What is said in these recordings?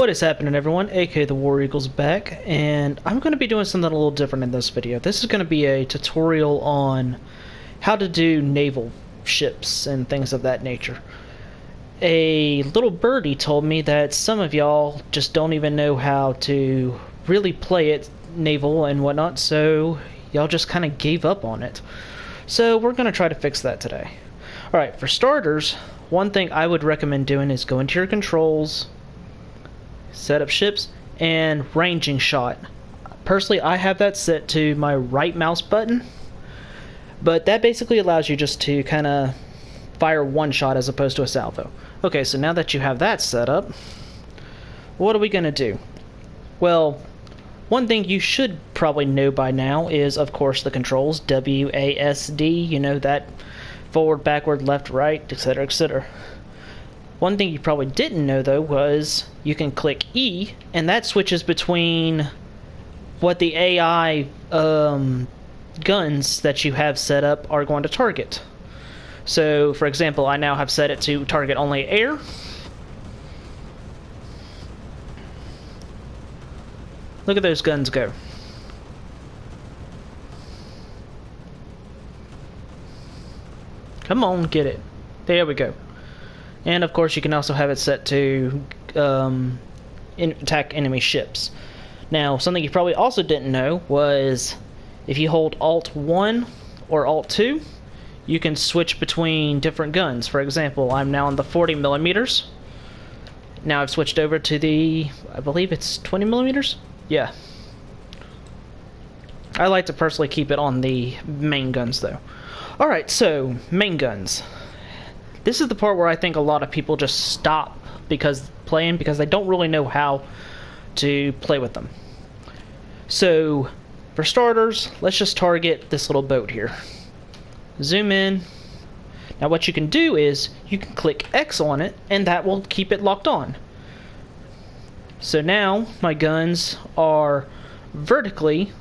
What is happening, everyone? AK the War Eagle's back, and I'm going to be doing something a little different in this video. This is going to be a tutorial on how to do naval ships and things of that nature. A little birdie told me that some of y'all just don't even know how to really play it naval and whatnot, so y'all just kind of gave up on it. So we're going to try to fix that today. Alright, for starters, one thing I would recommend doing is go into your controls, set up ships, and ranging shot. Personally, I have that set to my right mouse button, but that basically allows you just to kind of fire one shot as opposed to a salvo. Okay, so now that you have that set up, what are we going to do? Well, one thing you should probably know by now is, of course, the controls. WASD, you know, that forward, backward, left, right, etc., etc. One thing you probably didn't know, though, was you can click E, and that switches between what the AI guns that you have set up are going to target. So, for example, I now have set it to target only air. Look at those guns go. Come on, get it. There we go. And of course you can also have it set to attack enemy ships. Now, something you probably also didn't know was if you hold Alt 1 or Alt 2, you can switch between different guns. For example, I'm now on the 40 millimeters. Now I've switched over to the, I believe it's 20 millimeters? Yeah. I like to personally keep it on the main guns though. Alright, so main guns. This is the part where I think a lot of people just stop because they don't really know how to play with them. So, for starters, let's just target this little boat here. Zoom in. Now what you can do is, you can click X on it, and that will keep it locked on. So now, my guns are vertically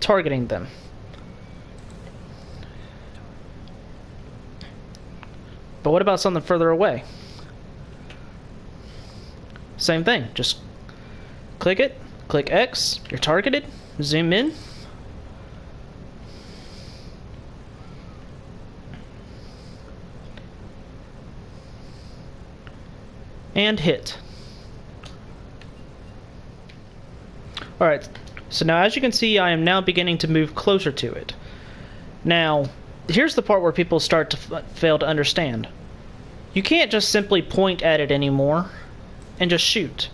targeting them. But what about something further away? Same thing, just click it, click X, you're targeted, zoom in. And hit. Alright, so now as you can see, I am now beginning to move closer to it. Now, here's the part where people start to fail to understand. You can't just simply point at it anymore and just shoot.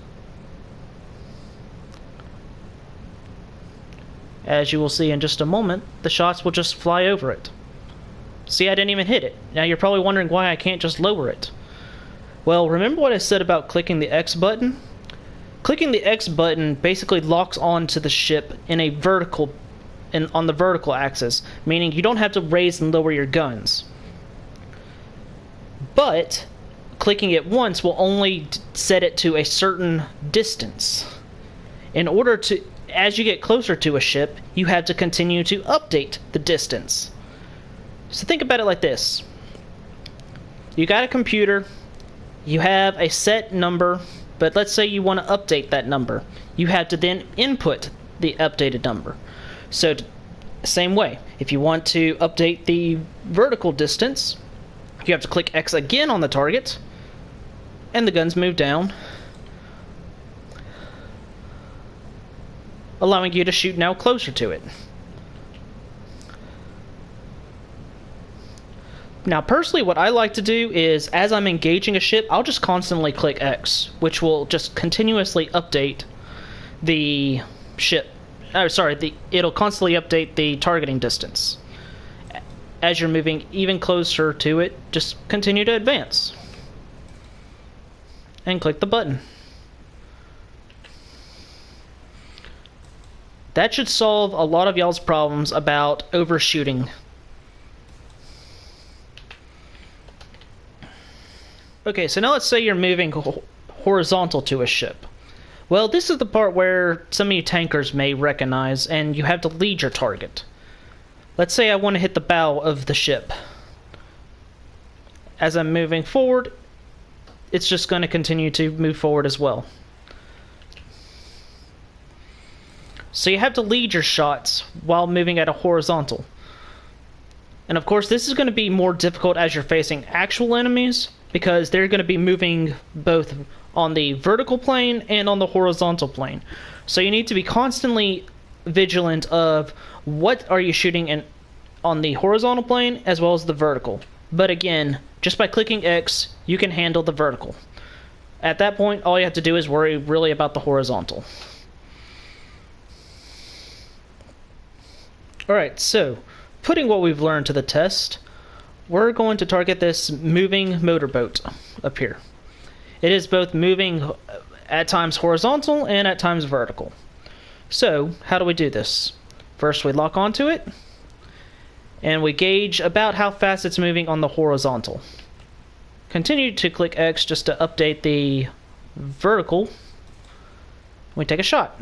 As you will see in just a moment, the shots will just fly over it. See, I didn't even hit it. Now you're probably wondering why I can't just lower it. Well, remember what I said about clicking the X button? Clicking the X button basically locks onto the ship in a vertical on the vertical axis, meaning you don't have to raise and lower your guns. But clicking it once will only set it to a certain distance. In order to, as you get closer to a ship, you have to continue to update the distance. So think about it like this. You got a computer, you have a set number, but let's say you want to update that number. You have to then input the updated number. So, same way, if you want to update the vertical distance, you have to click X again on the target, and the guns move down, allowing you to shoot now closer to it. Now, personally, what I like to do is, as I'm engaging a ship, I'll just constantly click X, which will just continuously update the ship. It'll constantly update the targeting distance. As you're moving even closer to it, just continue to advance. And click the button. That should solve a lot of y'all's problems about overshooting. Okay, so now let's say you're moving horizontal to a ship. Well, this is the part where some of you tankers may recognize, and you have to lead your target. Let's say I want to hit the bow of the ship. As I'm moving forward, it's just going to continue to move forward as well. So you have to lead your shots while moving at a horizontal. And of course, this is going to be more difficult as you're facing actual enemies, because they're going to be moving both on the vertical plane and on the horizontal plane. So you need to be constantly vigilant of what are you shooting on the horizontal plane as well as the vertical. But again, just by clicking X, you can handle the vertical. At that point, all you have to do is worry really about the horizontal. Alright, so putting what we've learned to the test, we're going to target this moving motorboat up here. It is both moving at times horizontal and at times vertical. So, how do we do this? First, we lock onto it, and we gauge about how fast it's moving on the horizontal. Continue to click X just to update the vertical. We take a shot.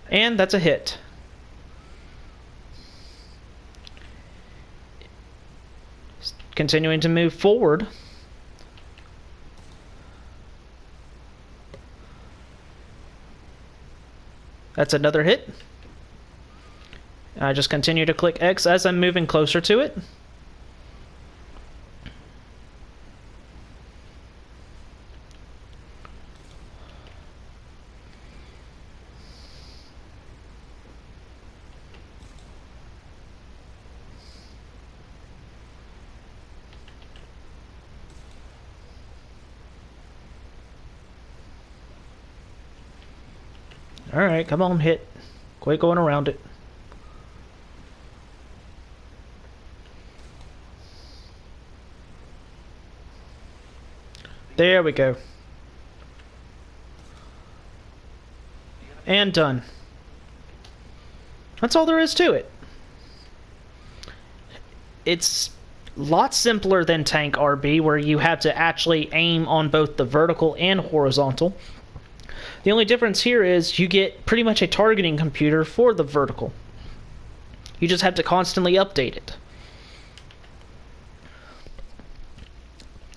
And that's a hit. Continuing to move forward. That's another hit. I just continue to click X as I'm moving closer to it. Alright, come on, hit. Quit going around it. There we go. And done. That's all there is to it. It's a lot simpler than Tank RB, where you have to actually aim on both the vertical and horizontal. The only difference here is you get pretty much a targeting computer for the vertical. You just have to constantly update it.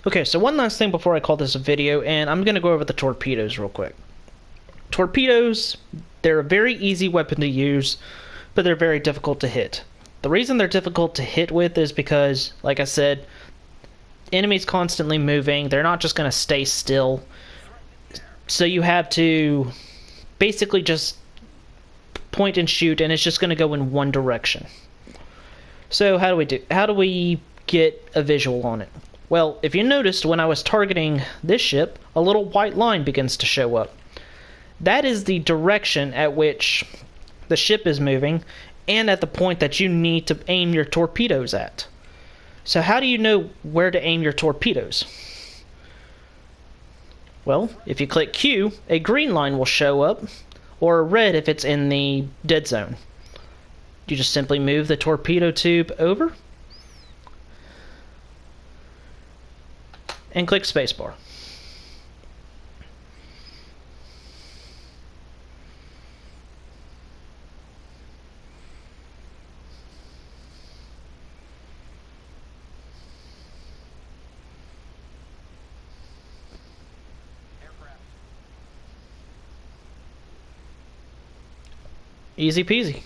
Okay, so one last thing before I call this a video, and I'm going to go over the torpedoes real quick. Torpedoes, they're a very easy weapon to use, but they're very difficult to hit. The reason they're difficult to hit with is because, like I said, enemies constantly moving. They're not just going to stay still. So you have to basically just point and shoot, and it's just going to go in one direction. So how do we get a visual on it? Well, if you noticed, when I was targeting this ship, a little white line begins to show up. That is the direction at which the ship is moving, and at the point that you need to aim your torpedoes at. So how do you know where to aim your torpedoes? Well, if you click Q, a green line will show up, or a red if it's in the dead zone. You just simply move the torpedo tube over, and click spacebar. Easy peasy.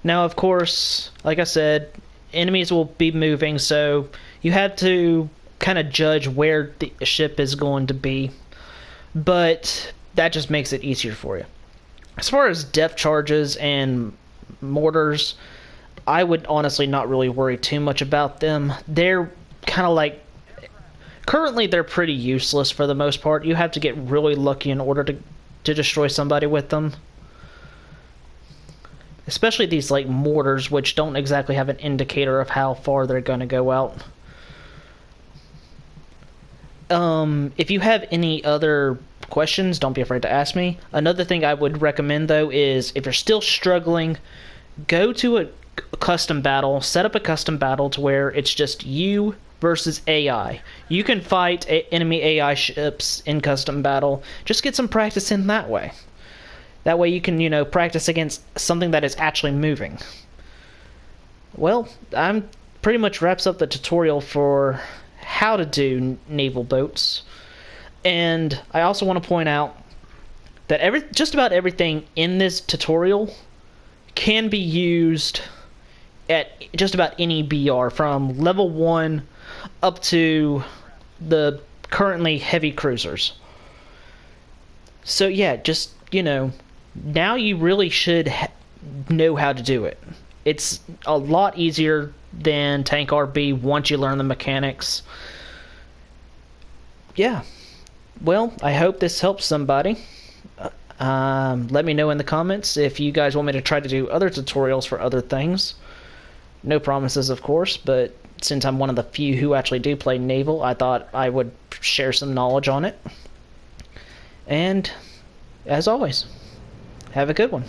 Now, of course, like I said, enemies will be moving, so you have to kind of judge where the ship is going to be, but that just makes it easier for you. As far as depth charges and mortars, I would honestly not really worry too much about them. They're kind of like, currently they're pretty useless for the most part. You have to get really lucky in order to destroy somebody with them. Especially these like mortars, which don't exactly have an indicator of how far they're going to go out. If you have any other questions, don't be afraid to ask me. Another thing I would recommend, though, is if you're still struggling, go to a custom battle. Set up a custom battle to where it's just you versus AI. You can fight enemy AI ships in custom battle. Just get some practice in that way. That way you can, practice against something that is actually moving. Well, I'm pretty much wraps up the tutorial for how to do naval boats. And I also want to point out that just about everything in this tutorial can be used at just about any BR, from level 1 up to the currently heavy cruisers. So yeah, just, now you really should know how to do it. It's a lot easier than Tank RB once you learn the mechanics. Yeah. Well, I hope this helps somebody. Let me know in the comments if you guys want me to try to do other tutorials for other things. No promises, of course, but since I'm one of the few who actually do play Naval, I thought I would share some knowledge on it. And, as always, have a good one.